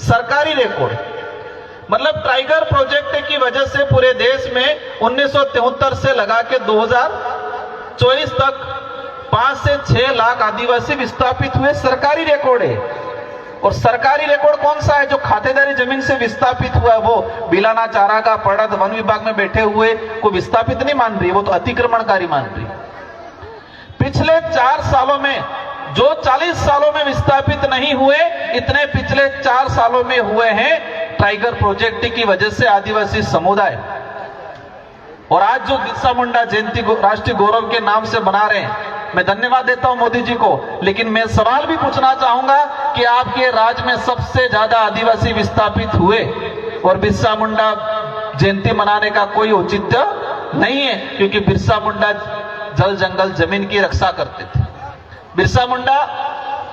सरकारी रिकॉर्ड, मतलब टाइगर प्रोजेक्ट की वजह से पूरे देश में 1973 से लगा के 2024 तक 5 से 6 लाख आदिवासी विस्थापित हुए। सरकारी रिकॉर्ड है। और सरकारी रिकॉर्ड कौन सा है? जो खातेदारी जमीन से विस्थापित हुआ है, वो बिलाना, चारा का, पड़त, वन विभाग में बैठे हुए को विस्थापित नहीं मान रही, वो तो अतिक्रमणकारी मान रही। पिछले 4 सालों में जो 40 सालों में विस्थापित नहीं हुए, इतने पिछले 4 सालों में हुए हैं टाइगर प्रोजेक्ट की वजह से आदिवासी समुदाय। और आज जो बिरसा मुंडा जयंती राष्ट्रीय गौरव के नाम से बना रहे हैं, मैं धन्यवाद देता हूं मोदी जी को। लेकिन मैं सवाल भी पूछना चाहूंगा कि आपके राज्य में सबसे ज्यादा आदिवासी विस्थापित हुए और बिरसा मुंडा जयंती मनाने का कोई औचित्य नहीं है, क्योंकि बिरसा मुंडा जल जंगल जमीन की रक्षा करते थे। बिरसा मुंडा,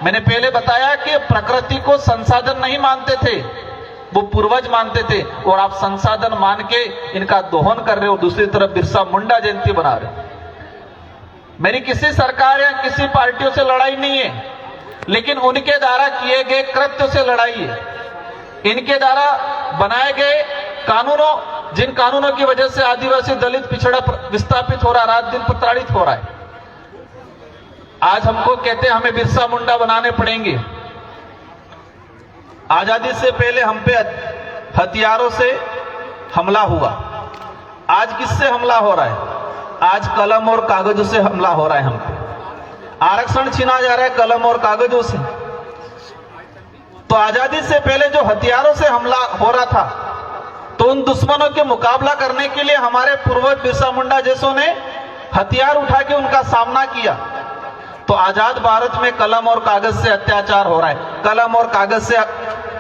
मैंने पहले बताया कि प्रकृति को संसाधन नहीं मानते थे, वो पूर्वज मानते थे। और आप संसाधन मान के इनका दोहन कर रहे हो, दूसरी तरफ बिरसा मुंडा जयंती बना रहे हो। मेरी किसी सरकार या किसी पार्टियों से लड़ाई नहीं है, लेकिन उनके द्वारा किए गए कृत्य से लड़ाई है। इनके द्वारा बनाए गए कानूनों, जिन कानूनों की वजह से आदिवासी, दलित, पिछड़ा विस्थापित हो रहा है, रात दिन प्रताड़ित हो रहा है। आज हमको कहते हैं हमें बिरसा मुंडा बनाने पड़ेंगे। आजादी से पहले हम पे हथियारों से हमला हुआ। आज किससे हमला हो रहा है? आज कलम और कागजों से हमला हो रहा है हम पे। आरक्षण छीना जा रहा है कलम और कागजों से। तो आजादी से पहले जो हथियारों से हमला हो रहा था, तो उन दुश्मनों के मुकाबला करने के लिए हमारे पूर्वज बिरसा मुंडा जैसों ने हथियार उठा के उनका सामना किया। तो आजाद भारत में कलम और कागज से अत्याचार हो रहा है। कलम और कागज से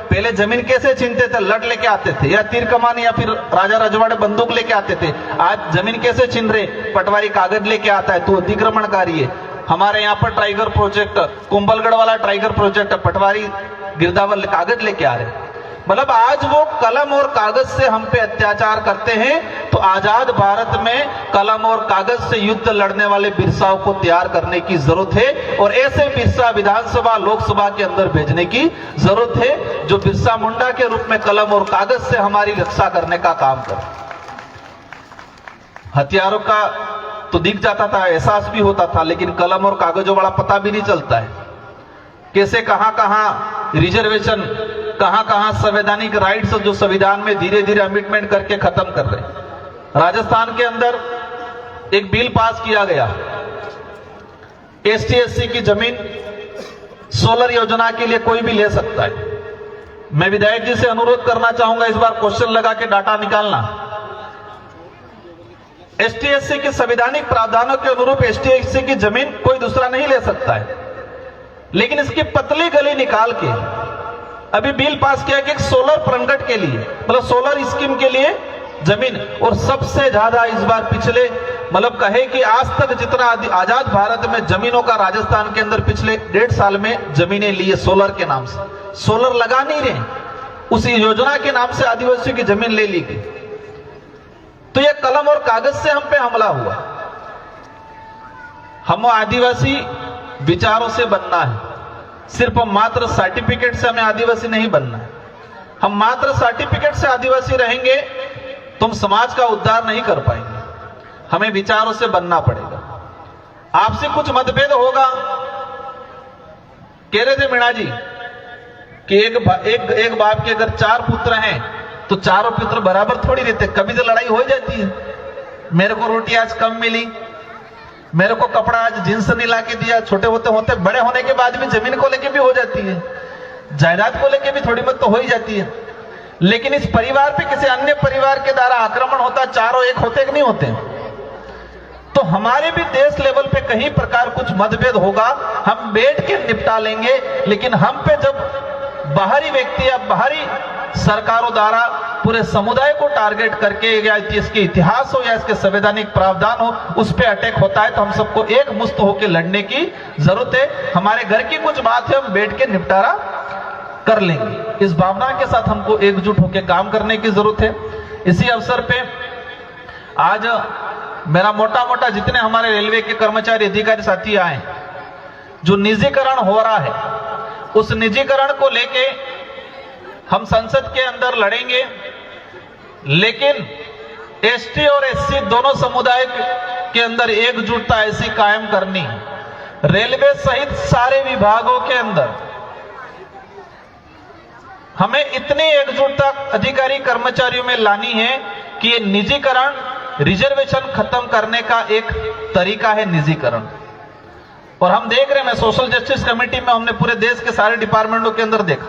पहले जमीन कैसे छीनते थे? लट लेके आते थे, या तीर कमान, या फिर राजा रजवाड़े बंदूक लेके आते थे। आज जमीन कैसे छीन रहे? पटवारी कागज लेके आता है, तो अतिक्रमणकारी है। हमारे यहाँ पर टाइगर प्रोजेक्ट, कुंभलगढ़ वाला टाइगर प्रोजेक्ट, पटवारी गिरदावर कागज लेके आ रहे। मतलब आज वो कलम और कागज से हम पे अत्याचार करते हैं। तो आजाद भारत में कलम और कागज से युद्ध लड़ने वाले बिरसाओं को तैयार करने की जरूरत है, और ऐसे बिरसा विधानसभा, लोकसभा के अंदर भेजने की जरूरत है, जो बिरसा मुंडा के रूप में कलम और कागज से हमारी रक्षा करने का काम करे। हथियारों का तो दिख जाता था, एहसास भी होता था, लेकिन कलम और कागजों वाला पता भी नहीं चलता है। कैसे कहां कहां रिजर्वेशन, कहां कहां संवैधानिक राइट्स जो संविधान में धीरे धीरे अमेंडमेंट करके खत्म कर रहे। राजस्थान के अंदर एक बिल पास किया गया, ST/SC की जमीन सोलर योजना के लिए कोई भी ले सकता है। मैं विधायक जी से अनुरोध करना चाहूंगा, इस बार क्वेश्चन लगा के डाटा निकालना। ST/SC के संवैधानिक प्रावधानों के अनुरूप ST/SC की जमीन कोई दूसरा नहीं ले सकता है, लेकिन इसकी पतली गली निकाल के अभी बिल पास किया कि सोलर प्लांट के लिए, मतलब सोलर स्कीम के लिए जमीन। और सबसे ज्यादा इस बार पिछले, मतलब कहे कि आज तक जितना आजाद भारत में जमीनों का राजस्थान के अंदर पिछले 1.5 साल में जमीनें लिए सोलर के नाम से। सोलर लगा नहीं रहे, उसी योजना के नाम से आदिवासियों की जमीन ले ली गई। तो यह कलम और कागज से हम पे हमला हुआ। हम आदिवासी विचारों से बनना है। सिर्फ मात्र सर्टिफिकेट से हमें आदिवासी नहीं बनना है। हम मात्र सर्टिफिकेट से आदिवासी रहेंगे तो हम समाज का उद्धार नहीं कर पाएंगे। हमें विचारों से बनना पड़ेगा। आपसे कुछ मतभेद होगा। कह रहे थे मीणा जी कि एक बाप के अगर 4 पुत्र हैं तो चारों पुत्र बराबर थोड़ी रहते, कभी तो लड़ाई हो जाती है। मेरे को रोटी आज कम मिली, मेरे को कपड़ा आज जींस नहीं ला के दिया। छोटे होते होते बड़े होने के बाद भी जमीन को लेके भी हो जाती है, जायदाद को लेके भी थोड़ी बहुत तो हो ही जाती है। लेकिन इस परिवार पे किसी अन्य परिवार के द्वारा आक्रमण होता, चारों एक होते कि नहीं होते? तो हमारे भी देश लेवल पे कहीं प्रकार कुछ मतभेद होगा, हम बैठ के निपटा लेंगे। लेकिन हम पे जब बाहरी व्यक्ति या बाहरी सरकारों द्वारा पूरे समुदाय को टारगेट करके या इसके इतिहास हो या इसके संवैधानिक प्रावधान हो उस पे अटैक होता है, तो हम सबको एक मुस्त होकर लड़ने की जरूरत है। हमारे घर की कुछ बात है, हम बैठ के निपटारा कर लेंगे। इस भावना के साथ हमको एकजुट होकर काम करने की जरूरत है। इसी अवसर पे आज मेरा मोटा जितने हमारे रेलवे के कर्मचारी अधिकारी साथी आए, जो निजीकरण हो रहा है उस निजीकरण को लेके हम संसद के अंदर लड़ेंगे। लेकिन एसटी और एससी दोनों समुदाय के अंदर एकजुटता ऐसी कायम करनी, रेलवे सहित सारे विभागों के अंदर हमें इतनी एकजुटता अधिकारी कर्मचारियों में लानी है कि ये निजीकरण, रिजर्वेशन खत्म करने का एक तरीका है निजीकरण। और हम देख रहे हैं, मैं सोशल जस्टिस कमेटी में हमने पूरे देश के सारे डिपार्टमेंटों के अंदर देखा,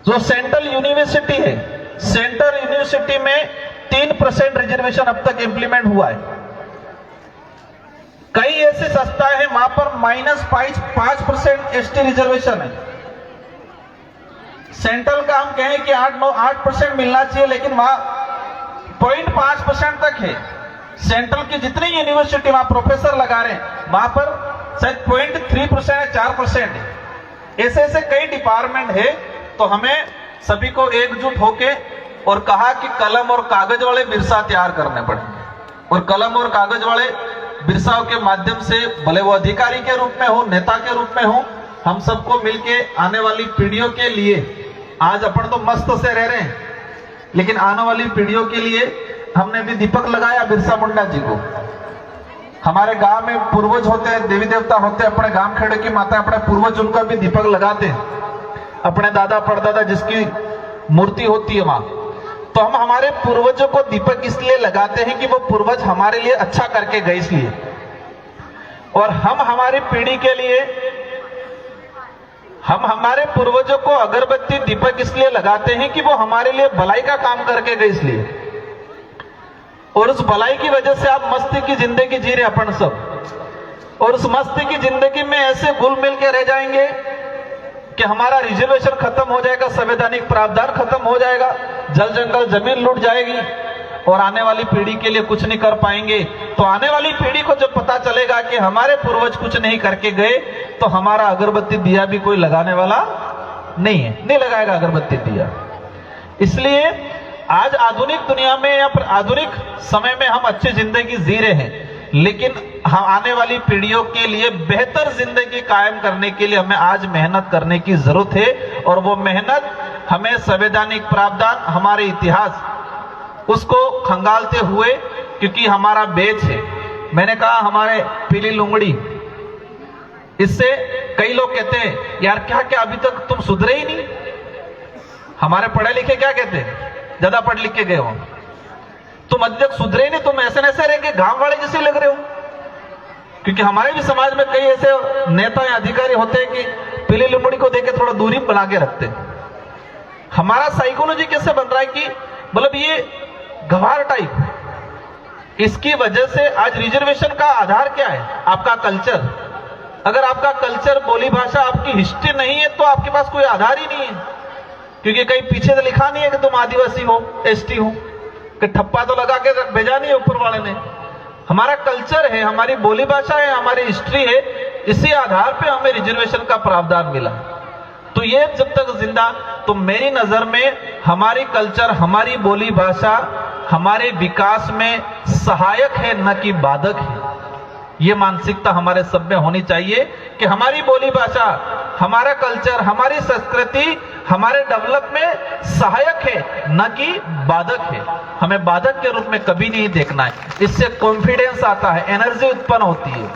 जो सेंट्रल यूनिवर्सिटी है, सेंट्रल यूनिवर्सिटी में 3% रिजर्वेशन अब तक इंप्लीमेंट हुआ है। कई ऐसी संस्थाएं हैं वहां पर -5% एसटी रिजर्वेशन है। सेंट्रल का हम कहें कि 8% मिलना चाहिए, लेकिन वहां 0.5% तक है। सेंट्रल की जितनी यूनिवर्सिटी वहां प्रोफेसर लगा रहे हैं वहां पर शायद 0.3% या 4% है। ऐसे कई डिपार्टमेंट है। तो हमें सभी को एकजुट होके और कहा कि कलम और कागज वाले बिरसा तैयार करने पड़ेंगे, और कलम और कागज वाले बिरसाओं के माध्यम से, भले वो अधिकारी के रूप में हो, नेता के रूप में हो, हम सबको मिलके आने वाली पीढ़ियों के लिए, आज अपन तो मस्त से रह रहे हैं, लेकिन आने वाली पीढ़ियों के लिए हमने भी दीपक लगाया बिरसा मुंडा जी को। हमारे गांव में पूर्वज होते हैं, देवी देवता होते हैं, अपने गांव खेड़े की माता, अपने पूर्वज उनका भी दीपक लगाते हैं। अपने दादा परदादा जिसकी मूर्ति होती है वहां, तो हम हमारे पूर्वजों को दीपक इसलिए लगाते हैं कि वो पूर्वज हमारे लिए अच्छा करके गए इसलिए। और हम हमारी पीढ़ी के लिए, हम हमारे पूर्वजों को अगरबत्ती दीपक इसलिए लगाते हैं कि वो हमारे लिए भलाई का काम करके गए इसलिए। और उस भलाई की वजह से आप मस्ती की जिंदगी जी रहे अपन सब, और उस मस्ती की जिंदगी में ऐसे घुल मिल के रह जाएंगे कि हमारा रिजर्वेशन खत्म हो जाएगा, संवैधानिक प्रावधान खत्म हो जाएगा, जल जंगल जमीन लूट जाएगी, और आने वाली पीढ़ी के लिए कुछ नहीं कर पाएंगे। तो आने वाली पीढ़ी को जब पता चलेगा कि हमारे पूर्वज कुछ नहीं करके गए, तो हमारा अगरबत्ती दिया भी कोई लगाने वाला नहीं है, नहीं लगाएगा अगरबत्ती दिया। इसलिए आज आधुनिक दुनिया में या आधुनिक समय में हम अच्छी जिंदगी जी रहे हैं, लेकिन हम आने वाली पीढ़ियों के लिए बेहतर जिंदगी कायम करने के लिए हमें आज मेहनत करने की जरूरत है। और वो मेहनत हमें संवैधानिक प्रावधान, हमारे इतिहास, उसको खंगालते हुए, क्योंकि हमारा बेच है। मैंने कहा हमारे पीली लुंगड़ी, इससे कई लोग कहते हैं यार क्या क्या अभी तक तुम सुधरे ही नहीं। हमारे पढ़े लिखे क्या कहते हैं, ज्यादा पढ़ लिख के गए हो, तुम अभी तक सुधरे नहीं, तुम ऐसे ऐसे रहेंगे, गांव वाले जैसे लग रहे हो। क्योंकि हमारे भी समाज में कई ऐसे नेता या अधिकारी होते हैं कि पीली लुंगड़ी को देके थोड़ा दूरी बना के रखते हैं। हमारा साइकोलॉजी कैसे बन रहा है कि मतलब ये गवार टाइप। इसकी वजह से आज रिजर्वेशन का आधार क्या है, आपका कल्चर। अगर आपका कल्चर, बोली भाषा, आपकी हिस्ट्री नहीं है तो आपके पास कोई आधार ही नहीं है। क्योंकि कहीं पीछे तो लिखा नहीं है कि तुम आदिवासी हो, एसटी हो, कि ठप्पा तो लगा के भेजा नहीं है ऊपर वाले ने। हमारा कल्चर है, हमारी बोली भाषा है, हमारी हिस्ट्री है, इसी आधार पे हमें रिजर्वेशन का प्रावधान मिला। तो ये जब तक जिंदा, तो मेरी नजर में हमारी कल्चर, हमारी बोली भाषा हमारे विकास में सहायक है, न कि बाधक है। ये मानसिकता हमारे सब में होनी चाहिए कि हमारी बोली भाषा, हमारा कल्चर, हमारी संस्कृति हमारे डेवलप में सहायक है, न कि बाधक है। हमें बाधक के रूप में कभी नहीं देखना है। इससे कॉन्फिडेंस आता है, एनर्जी उत्पन्न होती है।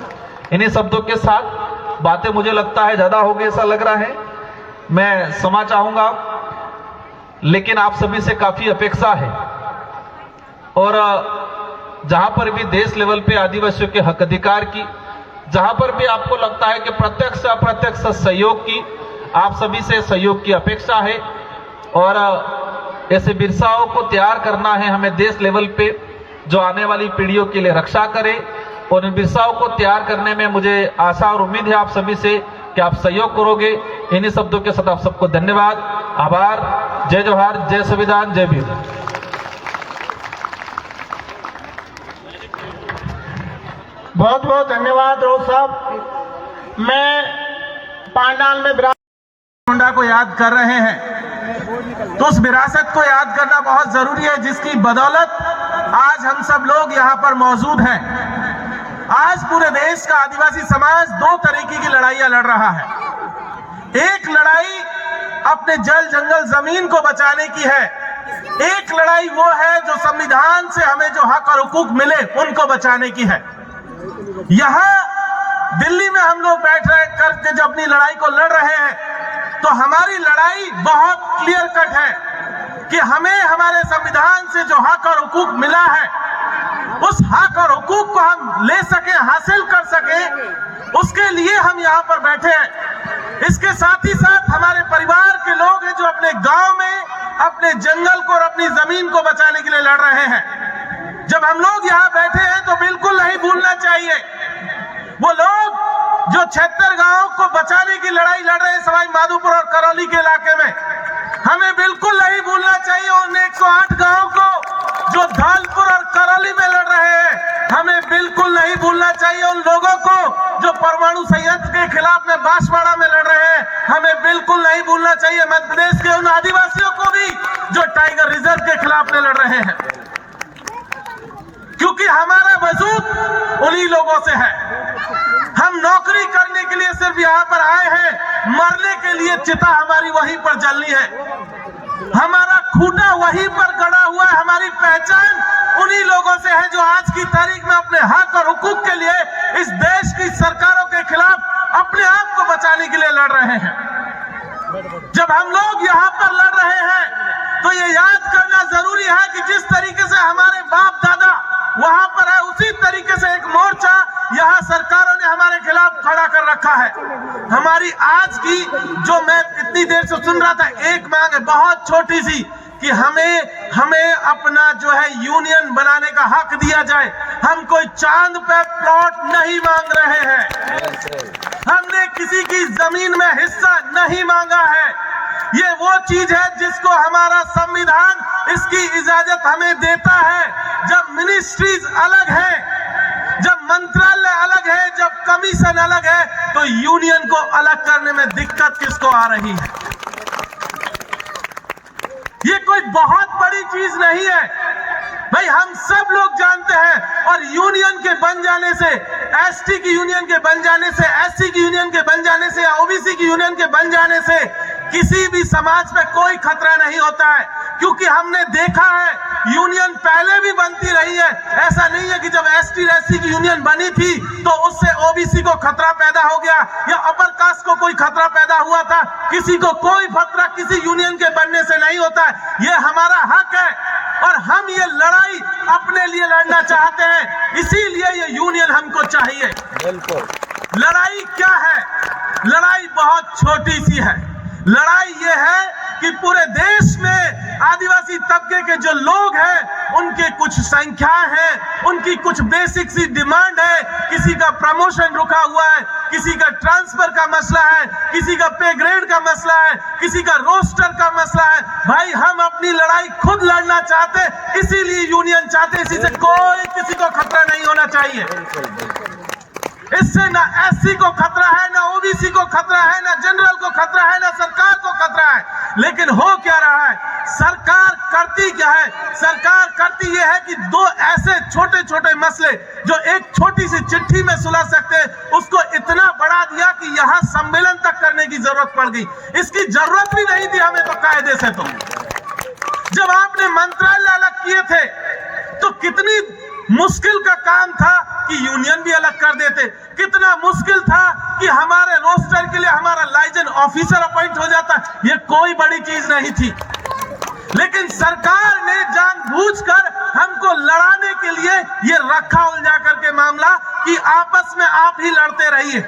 इन्हीं शब्दों के साथ बातें मुझे लगता है ज्यादा हो गई ऐसा लग रहा है, मैं क्षमा चाहूंगा, लेकिन आप सभी से काफी अपेक्षा है। और जहां पर भी देश लेवल पे आदिवासियों के हक अधिकार की, जहां पर भी आपको लगता है कि प्रत्यक्ष अप्रत्यक्ष सहयोग की, आप सभी से सहयोग की अपेक्षा है। और ऐसे बिरसाओं को तैयार करना है हमें देश लेवल पे, जो आने वाली पीढ़ियों के लिए रक्षा करे। और इन बिरसाओं को तैयार करने में मुझे आशा और उम्मीद है आप सभी से कि आप सहयोग करोगे। इन्हीं शब्दों के साथ आप सबको धन्यवाद, आभार। जय जोहार, जय संविधान, जय भीम। बहुत बहुत धन्यवाद रोज साहब। मैं पांडाल में मुंडा को याद कर रहे हैं, तो उस विरासत को याद करना बहुत जरूरी है, जिसकी बदौलत आज हम सब लोग यहाँ पर मौजूद हैं। आज पूरे देश का आदिवासी समाज दो तरीके की लड़ाइयां लड़ रहा है। एक लड़ाई अपने जल जंगल जमीन को बचाने की है, एक लड़ाई वो है जो संविधान से हमें जो हक और हुकूक मिले उनको बचाने की है। यहाँ दिल्ली में हम लोग बैठ रहे करके जब अपनी लड़ाई को लड़ रहे हैं, तो हमारी लड़ाई बहुत क्लियर कट है कि हमें हमारे संविधान से जो हक और हुकूक मिला है, उस हक और हुकूक को हम ले सके, हासिल कर सके, उसके लिए हम यहाँ पर बैठे हैं। इसके साथ ही साथ हमारे परिवार के लोग हैं जो अपने गांव में अपने जंगल को और अपनी जमीन को बचाने के लिए लड़ रहे हैं। जब हम लोग यहाँ बैठे हैं तो बिल्कुल नहीं भूलना चाहिए वो लोग जो 76 गांवों को बचाने की लड़ाई लड़ रहे हैं सवाई माधोपुर और करौली के इलाके में। हमें बिल्कुल नहीं भूलना चाहिए उन 108 गांवों को जो धौलपुर और करौली में लड़ रहे हैं। हमें बिल्कुल नहीं भूलना चाहिए उन लोगों को जो परमाणु संयंत्र के खिलाफ में बांसवाड़ा में लड़ रहे हैं। हमें बिल्कुल नहीं भूलना चाहिए मध्य प्रदेश के उन आदिवासियों को भी जो टाइगर रिजर्व के खिलाफ में लड़ रहे हैं, क्योंकि हमारा वजूद उन्हीं लोगों से है। हम नौकरी करने के लिए सिर्फ यहाँ पर आए हैं, मरने के लिए चिता हमारी वहीं पर जलनी है। हमारा खूंटा वहीं पर गड़ा हुआ है। हमारी पहचान उन्हीं लोगों से है जो आज की तारीख में अपने हक और हुकूक के लिए इस देश की सरकारों के खिलाफ अपने आप को बचाने के लिए लड़ रहे हैं। जब हम लोग यहाँ पर लड़ रहे हैं तो ये याद करना जरूरी है कि जिस तरीके से हमारे बाप दादा वहां पर है, उसी तरीके से एक मोर्चा यहाँ सरकारों ने हमारे खिलाफ खड़ा कर रखा है। हमारी आज की जो मैं इतनी देर से सुन रहा था, एक मांग है बहुत छोटी सी कि हमें अपना जो है यूनियन बनाने का हक दिया जाए। हम कोई चांद पे प्लॉट नहीं मांग रहे हैं, हमने किसी की जमीन में हिस्सा नहीं मांगा है। ये वो चीज है जिसको हमारा संविधान इसकी इजाजत हमें देता है। जब मिनिस्ट्रीज अलग है, जब मंत्रालय अलग है, जब कमीशन अलग है, तो यूनियन को अलग करने में दिक्कत किसको आ रही है? ये कोई बहुत बड़ी चीज नहीं है भाई, हम सब लोग जानते हैं। और यूनियन के बन जाने से, एसटी की यूनियन के बन जाने से, एससी की यूनियन के बन जाने से, ओबीसी की यूनियन के बन जाने से किसी भी समाज पे कोई खतरा नहीं होता है, क्योंकि हमने देखा है यूनियन पहले भी बनती रही है। ऐसा नहीं है कि जब एसटी एससी की यूनियन बनी थी तो उससे ओबीसी को खतरा पैदा हो गया या अपर कास्ट को कोई खतरा पैदा हुआ था। किसी को कोई खतरा किसी यूनियन के बनने से नहीं होता है। ये हमारा हक है और हम ये लड़ाई अपने लिए लड़ना चाहते हैं, इसीलिए ये यूनियन हमको चाहिए। लड़ाई क्या है? लड़ाई बहुत छोटी सी है। लड़ाई ये है कि पूरे देश में आदिवासी तबके के जो लोग हैं उनके कुछ संख्याएं हैं, उनकी कुछ बेसिक सी डिमांड है। किसी का प्रमोशन रुका हुआ है, किसी का ट्रांसफर का मसला है, किसी का पे ग्रेड का मसला है, किसी का रोस्टर का मसला है। भाई हम अपनी लड़ाई खुद लड़ना चाहते हैं, इसीलिए यूनियन चाहते हैं। इसी से कोई किसी को खतरा नहीं होना चाहिए। इससे ना एससी को खतरा है, ना ओबीसी को खतरा है, ना जनरल को खतरा है, ना सरकार को खतरा है। लेकिन हो क्या रहा है? सरकार करती क्या है? सरकार करती यह है कि दो ऐसे छोटे छोटे मसले जो एक छोटी सी चिट्ठी में सुलझ सकते हैं, उसको इतना बढ़ा दिया कि यहां सम्मेलन तक करने की जरूरत पड़ गई। इसकी जरूरत भी नहीं थी हमें तो कायदे से। तो जब आपने मंत्रालय अलग किए थे तो कितनी मुश्किल का काम था कि यूनियन भी अलग कर देते, कितना मुश्किल था कि हमारे रोस्टर के लिए हमारा लाइजन ऑफिसर अपॉइंट हो जाता। ये कोई बड़ी चीज नहीं थी, लेकिन सरकार ने जानबूझकर हमको लड़ाने के लिए ये रखा उलझा करके मामला कि आपस में आप ही लड़ते रहिए,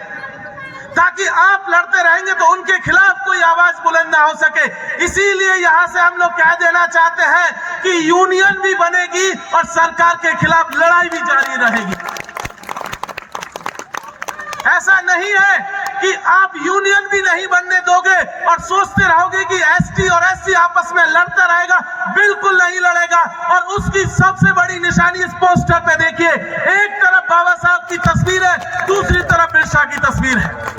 ताकि आप लड़ते रहेंगे तो उनके खिलाफ कोई आवाज बुलंद ना हो सके। इसीलिए यहां से हम लोग कह देना चाहते हैं कि यूनियन भी बनेगी और सरकार के खिलाफ लड़ाई भी जारी रहेगी। ऐसा नहीं है कि आप यूनियन भी नहीं बनने दोगे और सोचते रहोगे कि एसटी और एससी आपस में लड़ता रहेगा। बिल्कुल नहीं लड़ेगा। और उसकी सबसे बड़ी निशानी इस पोस्टर पे देखिए, एक तरफ बाबा साहब की तस्वीर है, दूसरी तरफ बिरसा की तस्वीर है।